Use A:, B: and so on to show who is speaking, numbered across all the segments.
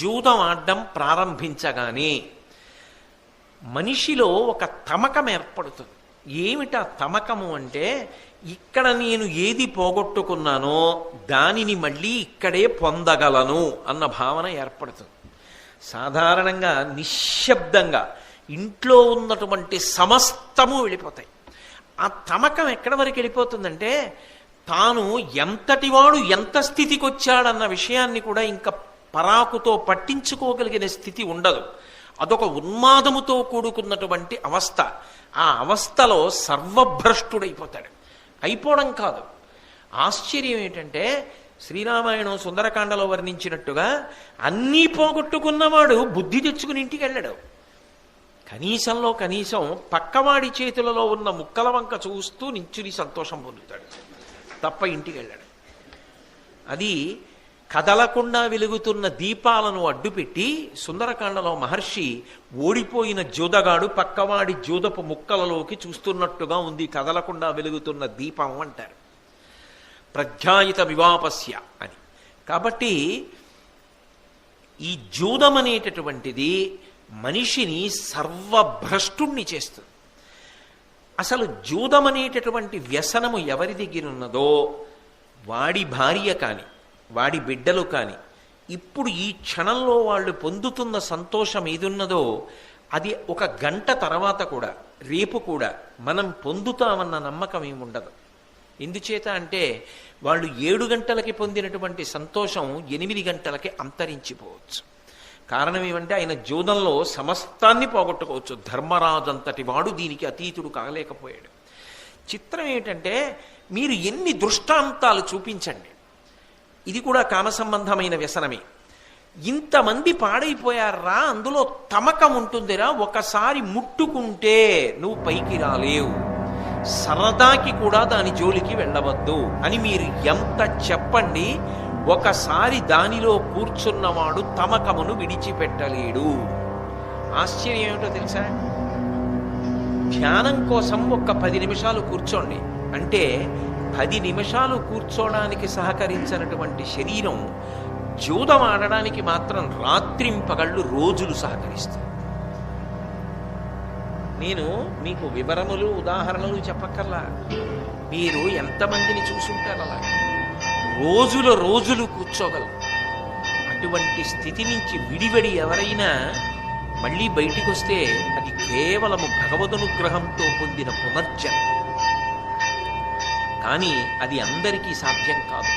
A: జూదం ఆడడం ప్రారంభించగానే మనిషిలో ఒక తమకం ఏర్పడుతుంది. ఏమిటా తమకము అంటే, ఇక్కడ నేను ఏది పోగొట్టుకున్నానో దానిని మళ్ళీ ఇక్కడే పొందగలను అన్న భావన ఏర్పడుతుంది. సాధారణంగా నిశ్శబ్దంగా ఇంట్లో ఉన్నటువంటి సమస్తము వెళ్ళిపోతాయి. ఆ తమకం ఎక్కడి వరకు వెళ్ళిపోతుందంటే, తాను ఎంతటివాడు ఎంత స్థితికి వచ్చాడన్న విషయాన్ని కూడా ఇంకా పరాకుతో పట్టించుకోగలిగిన స్థితి ఉండదు. అదొక ఉన్మాదముతో కూడుకున్నటువంటి అవస్థ. ఆ అవస్థలో సర్వభ్రష్టుడైపోతాడు. అయిపోవడం కాదు, ఆశ్చర్యం ఏంటంటే, శ్రీరామాయణం సుందరకాండలో వర్ణించినట్టుగా అన్నీ పోగొట్టుకున్నవాడు బుద్ధి తెచ్చుకుని ఇంటికి వెళ్ళాడు. కనీసంలో కనీసం పక్కవాడి చేతులలో ఉన్న ముక్కల వంక చూస్తూ నించుని సంతోషం పొందుతాడు తప్ప ఇంటికి వెళ్ళాడు. అది కదలకుండా వెలుగుతున్న దీపాలను అడ్డుపెట్టి సుందరకాండలో మహర్షి ఓడిపోయిన జూదగాడు పక్కవాడి జూదపు ముక్కలలోకి చూస్తున్నట్టుగా ఉంది కదలకుండా వెలుగుతున్న దీపం అంటారు. ప్రధ్యాయిత వివాపస్య అని. కాబట్టి ఈ జూదం అనేటటువంటిది మనిషిని సర్వభ్రష్టుణ్ణి చేస్తుంది. అసలు జూదం అనేటటువంటి వ్యసనము ఎవరి దగ్గర ఉన్నదో వాడి భార్య కాని వాడి బిడ్డలు కాని ఇప్పుడు ఈ క్షణంలో వాళ్ళు పొందుతున్న సంతోషం ఏదున్నదో అది ఒక గంట తర్వాత కూడా రేపు కూడా మనం పొందుతామన్న నమ్మకం ఏముండదు. ఎందుచేత అంటే వాళ్ళు 7 గంటలకి పొందినటువంటి సంతోషం 8 గంటలకి అంతరించిపోవచ్చు. కారణం ఏమంటే ఆయన జూదంలో సమస్తాన్ని పోగొట్టుకోవచ్చు. ధర్మరాజంతటి వాడు దీనికి అతీతుడు కాలేకపోయాడు. చిత్రం ఏమిటంటే, మీరు ఎన్ని దృష్టాంతాలు చూపించండి, ఇది కూడా కామ సంబంధమైన వ్యసనమే. ఇంతమంది పాడైపోయారా, అందులో తమకం ఉంటుందిరా, ఒకసారి ముట్టుకుంటే నువ్వు పైకి రాలేవు, సరదాకి కూడా దాని జోలికి వెళ్ళవద్దు అని మీరు ఎంత చెప్పండి, ఒకసారి దానిలో కూర్చున్నవాడు తమకమును విడిచిపెట్టలేడు. ఆశ్చర్యం ఏమిటో తెలుసా? ధ్యానం కోసం ఒక 10 నిమిషాలు కూర్చోండి అంటే 10 నిమిషాలు కూర్చోడానికి సహకరించినటువంటి శరీరం జూదం ఆడడానికి మాత్రం రాత్రింపగళ్ళు రోజులు సహకరిస్తుంది. నేను మీకు వివరములు ఉదాహరణలు చెప్పక్కర్లా, మీరు ఎంతమందిని చూసుంటారు అలా రోజులు కూర్చోగలరు. అటువంటి స్థితి నుంచి విడివడి ఎవరైనా మళ్ళీ బయటికి వస్తే అది కేవలము భగవదనుగ్రహంతో పొందిన పునర్జన్మ. కానీ అది అందరికీ సాధ్యం కాదు.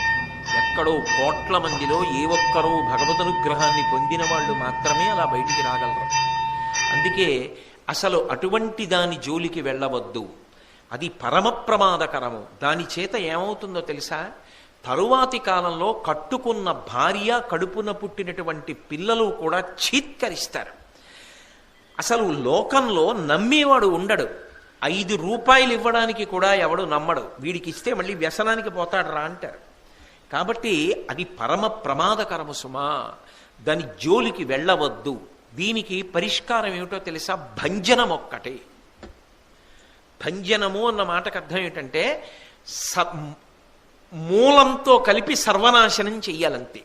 A: ఎక్కడో కోట్ల మందిలో ఏ ఒక్కరో భగవదనుగ్రహాన్ని పొందిన వాళ్ళు మాత్రమే అలా బయటికి రాగలరు. అందుకే అసలు అటువంటి దాని జోలికి వెళ్ళవద్దు, అది పరమ ప్రమాదకరము. దాని చేత ఏమవుతుందో తెలుసా? తరువాతి కాలంలో కట్టుకున్న భార్య, కడుపున పుట్టినటువంటి పిల్లలు కూడా చీత్కరిస్తారు. అసలు లోకంలో నమ్మేవాడు ఉండడు. 5 రూపాయలు ఇవ్వడానికి కూడా ఎవడు నమ్మడు. వీడికి ఇస్తే మళ్ళీ వ్యసనానికి పోతాడు రా అంటారు. కాబట్టి అది పరమ ప్రమాదకరము సుమా, దాని జోలికి వెళ్ళవద్దు. దీనికి పరిష్కారం ఏమిటో తెలుసా? భంజనం ఒక్కటే. భంజనము అన్న మాటకు అర్థం ఏంటంటే మూలంతో కలిపి సర్వనాశనం చెయ్యాలంతే.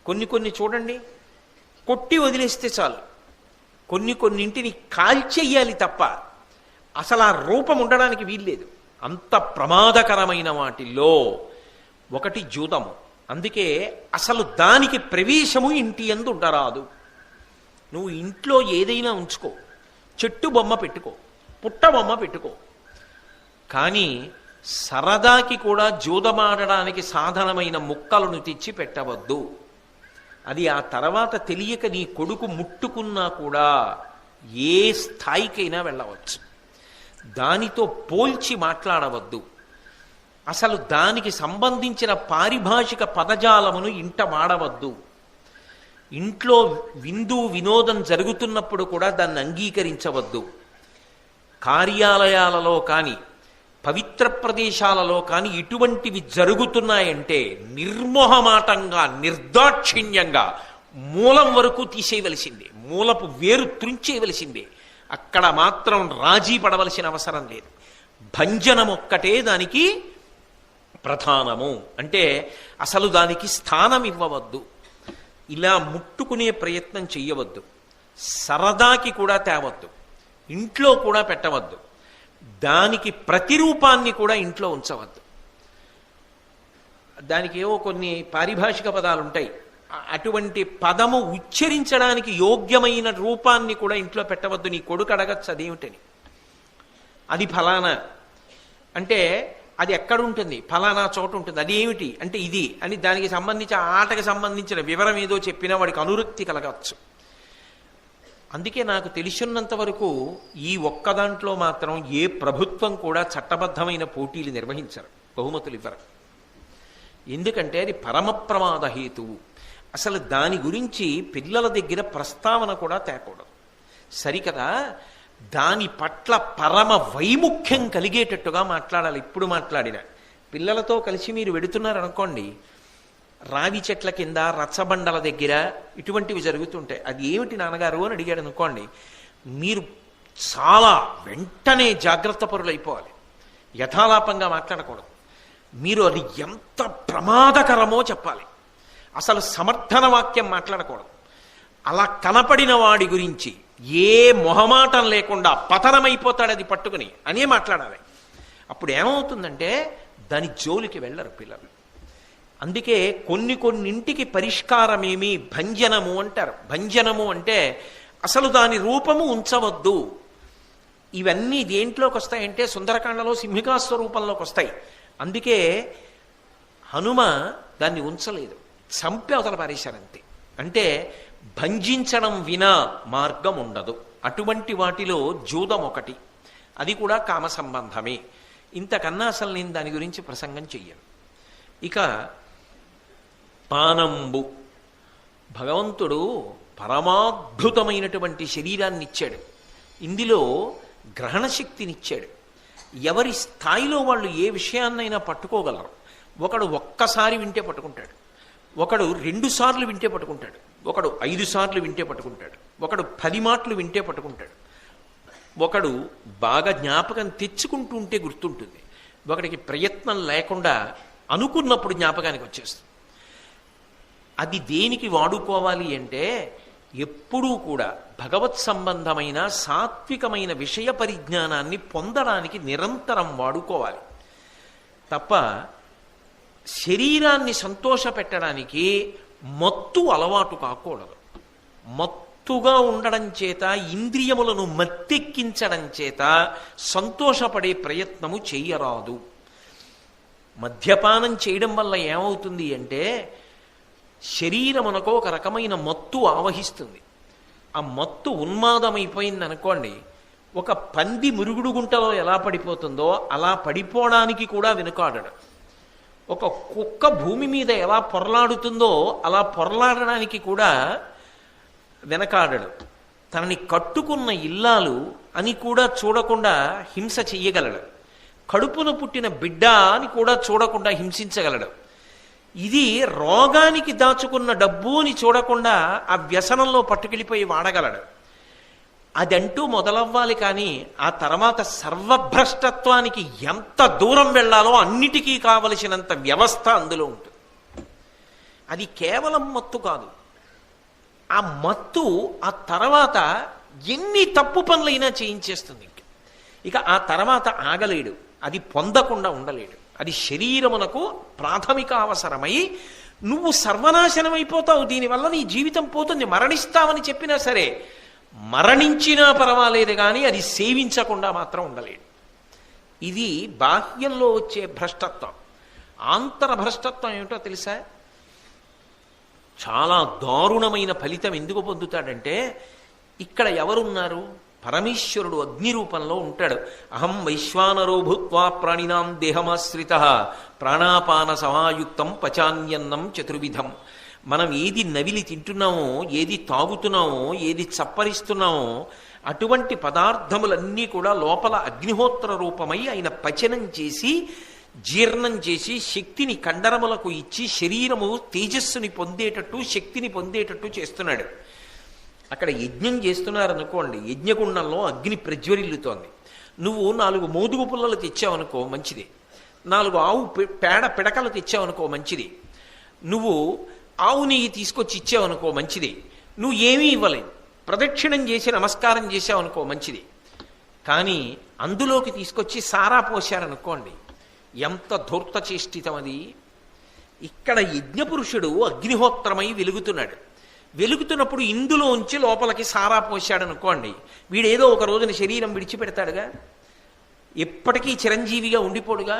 A: కొన్ని చూడండి, కొట్టి వదిలేస్తే చాలు. కొన్నింటిని కాల్చెయ్యాలి తప్ప అసలు ఆ రూపం ఉండడానికి వీల్లేదు. అంత ప్రమాదకరమైన వాటిల్లో ఒకటి జూదము. అందుకే అసలు దానికి ప్రవేశము ఇంటి యందు ఉండరాదు. నువ్వు ఇంట్లో ఏదైనా ఉంచుకో, చెట్టు బొమ్మ పెట్టుకో, పుట్ట బొమ్మ పెట్టుకో, కానీ సరదాకి కూడా జూదమాడడానికి సాధనమైన ముక్కలను తెచ్చి పెట్టవద్దు. అది ఆ తర్వాత తెలియక నీ కొడుకు ముట్టుకున్నా కూడా ఏ స్థాయికైనా వెళ్ళవచ్చు. దానితో పోల్చి మాట్లాడవద్దు. అసలు దానికి సంబంధించిన పారిభాషిక పదజాలమును ఇంట వాడవద్దు. ఇంట్లో విందు వినోదం జరుగుతున్నప్పుడు కూడా దాన్ని అంగీకరించవద్దు. కార్యాలయాలలో కానీ పవిత్ర ప్రదేశాలలో కానీ ఇటువంటివి జరుగుతున్నాయంటే నిర్మోహమాటంగా, నిర్దాక్షిణ్యంగా మూలం వరకు తీసేయవలసిందే, మూలపు వేరు త్రుంచేయవలసిందే. అక్కడ మాత్రం రాజీ పడవలసిన అవసరం లేదు. భంజనం ఒక్కటే దానికి ప్రధానము. అంటే అసలు దానికి స్థానం ఇవ్వవద్దు. ఇలా ముట్టుకునే ప్రయత్నం చెయ్యవద్దు. సరదాకి కూడా తేవద్దు, ఇంట్లో కూడా పెట్టవద్దు, దానికి ప్రతిరూపాన్ని కూడా ఇంట్లో ఉంచవద్దు. దానికి ఏవో కొన్ని పారిభాషిక పదాలు ఉంటాయి, అటువంటి పదము ఉచ్చరించడానికి యోగ్యమైన రూపాన్ని కూడా ఇంట్లో పెట్టవద్దు. నీ కొడుకు అడగచ్చు అదేమిటని, అది ఫలానా అంటే అది ఎక్కడుంటుంది, ఫలానా చోట ఉంటుంది, అదేమిటి అంటే ఇది అని దానికి సంబంధించి ఆటకి సంబంధించిన వివరం ఏదో చెప్పినా వాడికి అనురక్తి కలగచ్చు. అందుకే నాకు తెలిసినంత వరకు ఈ ఒక్క దాంట్లో మాత్రం ఏ ప్రభుత్వం కూడా చట్టబద్ధమైన పోటీలు నిర్వహించరు, బహుమతులు ఇవ్వరు. ఎందుకంటే అది పరమ ప్రమాద హేతువు. అసలు దాని గురించి పిల్లల దగ్గర ప్రస్తావన కూడా తేకూడదు. సరికదా, దాని పట్ల పరమ వైముఖ్యం కలిగేటట్టుగా మాట్లాడాలి. ఇప్పుడు మాట్లాడిన పిల్లలతో కలిసి మీరు వెడుతున్నారనుకోండి, రావి చెట్ల కింద రచ్చబండల దగ్గర ఇటువంటివి జరుగుతుంటాయి. అది ఏమిటి నాన్నగారు అని అడిగాడు అనుకోండి, మీరు చాలా వెంటనే జాగ్రత్త పరులు అయిపోవాలి. యథాలాపంగా మాట్లాడకూడదు. మీరు అది ఎంత ప్రమాదకరమో చెప్పాలి. అసలు సమర్థన వాక్యం మాట్లాడకూడదు. అలా కనపడిన వాడి గురించి ఏ మొహమాటం లేకుండా పతనమైపోతాడు అది పట్టుకుని అనే మాట్లాడాలి. అప్పుడు ఏమవుతుందంటే దాని జోలికి వెళ్ళరు పిల్లలు. అందుకే కొన్నింటికి పరిష్కారమేమి భంజనము అంటారు. భంజనము అంటే అసలు దాని రూపము ఉంచవద్దు. ఇవన్నీ దేంట్లోకి వస్తాయంటే సుందరకాండలో సింహికాస్వరూపంలోకి వస్తాయి. అందుకే హనుమ దాన్ని ఉంచలేదు, చంపి అవతల పారేశారంతే. అంటే భంజించడం వినా మార్గం ఉండదు. అటువంటి వాటిలో జూదం ఒకటి, అది కూడా కామ సంబంధమే. ఇంతకన్నా అసలు నేను దాని గురించి ప్రసంగం చెయ్యను. ఇక పానంబు, భగవంతుడు పరమాద్భుతమైనటువంటి శరీరాన్ని ఇచ్చాడు. ఇందులో గ్రహణ శక్తినిచ్చాడు. ఎవరి స్థాయిలో వాళ్ళు ఏ విషయాన్నైనా పట్టుకోగలరు. ఒకడు ఒక్కసారి వింటే పట్టుకుంటాడు, ఒకడు 2 సార్లు వింటే పట్టుకుంటాడు, ఒకడు 5 సార్లు వింటే పట్టుకుంటాడు, ఒకడు 10 మాటలు వింటే పట్టుకుంటాడు, ఒకడు బాగా జ్ఞాపకం తెచ్చుకుంటూ ఉంటే గుర్తుంటుంది, ఒకడికి ప్రయత్నం లేకుండా అనుకున్నప్పుడు జ్ఞాపకానికి వచ్చేస్తుంది. అది దేనికి వాడుకోవాలి అంటే ఎప్పుడూ కూడా భగవత్ సంబంధమైన సాత్వికమైన విషయ పరిజ్ఞానాన్ని పొందడానికి నిరంతరం వాడుకోవాలి తప్ప శరీరాన్ని సంతోషపెట్టడానికి మత్తు అలవాటు కాకూడదు. మత్తుగా ఉండడం చేత, ఇంద్రియములను మత్తెక్కించడం చేత సంతోషపడే ప్రయత్నము చెయ్యరాదు. మద్యపానం చేయడం వల్ల ఏమవుతుంది అంటే శరీరమునకు ఒక రకమైన మత్తు ఆవహిస్తుంది. ఆ మత్తు ఉన్మాదమైపోయింది అనుకోండి, ఒక పంది మురుగుడు గుంటలో ఎలా పడిపోతుందో అలా పడిపోవడానికి కూడా వెనుకాడడు. ఒక కుక్క భూమి మీద ఎలా పొరలాడుతుందో అలా పొరలాడడానికి కూడా వెనకాడడు. తనని కట్టుకున్న ఇల్లాలు అని కూడా చూడకుండా హింస చెయ్యగలడు. కడుపున పుట్టిన బిడ్డ అని కూడా చూడకుండా హింసించగలడు. ఇది రోగానికి దాచుకున్న డబ్బు అని చూడకుండా ఆ వ్యసనంలో పట్టుకెళ్ళిపోయి వాడగలడు. అదంటూ మొదలవ్వాలి. కానీ ఆ తర్వాత సర్వభ్రష్టత్వానికి ఎంత దూరం వెళ్ళాలో అన్నిటికీ కావలసినంత వ్యవస్థ అందులో ఉంటుంది. అది కేవలం మత్తు కాదు. ఆ మత్తు ఆ తర్వాత ఎన్ని తప్పు పనులైనా చేయించేస్తుంది. ఇక ఆ తర్వాత ఆగలేడు, అది పొందకుండా ఉండలేడు. అది శరీరమునకు ప్రాథమిక అవసరమై నువ్వు సర్వనాశనం అయిపోతావు, దీనివల్ల నీ జీవితం పోతుంది, మరణిస్తావని చెప్పినా సరే మరణించినా పర్వాలేదు కానీ అది సేవించకుండా మాత్రం ఉండలేడు. ఇది బాహ్యంలో వచ్చే భ్రష్టత్వం. ఆంతర భ్రష్టత్వం ఏమిటో తెలుసా? చాలా దారుణమైన ఫలితం ఎందుకు పొందుతాడంటే, ఇక్కడ ఎవరున్నారు? పరమేశ్వరుడు అగ్ని రూపంలో ఉంటాడు. అహం వైశ్వానరో భూత్వా ప్రాణినాం దేహమాశ్రిత ప్రాణాపాన సమాయుక్తం పచాన్యన్నం చతుర్విధం. మనం ఏది నవిలి తింటున్నామో, ఏది తాగుతున్నామో, ఏది చప్పరిస్తున్నామో అటువంటి పదార్థములన్నీ కూడా లోపల అగ్నిహోత్ర రూపమై ఆయన పచనం చేసి జీర్ణం చేసి శక్తిని కండరములకు ఇచ్చి శరీరము తేజస్సుని పొందేటట్టు, శక్తిని పొందేటట్టు చేస్తున్నాడు. అక్కడ యజ్ఞం చేస్తున్నారనుకోండి, యజ్ఞగుండంలో అగ్ని ప్రజ్వరిల్లుతోంది. నువ్వు 4 మోదుగు పుల్లలు తెచ్చావనుకో మంచిది, 4 ఆవు పేడ పిడకలు తెచ్చావనుకో మంచిది. నువ్వు ఆవు నెయ్యి తీసుకొచ్చి ఇచ్చావనుకో మంచిదే, నువ్వు ఏమీ ఇవ్వలేదు, ప్రదక్షిణం చేసి నమస్కారం చేసావనుకో మంచిది. కానీ అందులోకి తీసుకొచ్చి సారా పోశారనుకోండి, ఎంత ధూర్త చేష్టితం అది. ఇక్కడ యజ్ఞపురుషుడు అగ్నిహోత్రమై వెలుగుతున్నాడు. వెలుగుతున్నప్పుడు ఇందులోంచి లోపలికి సారా పోశాడనుకోండి, వీడేదో ఒక రోజున శరీరం విడిచిపెడతాడుగా, ఎప్పటికీ చిరంజీవిగా ఉండిపోడుగా.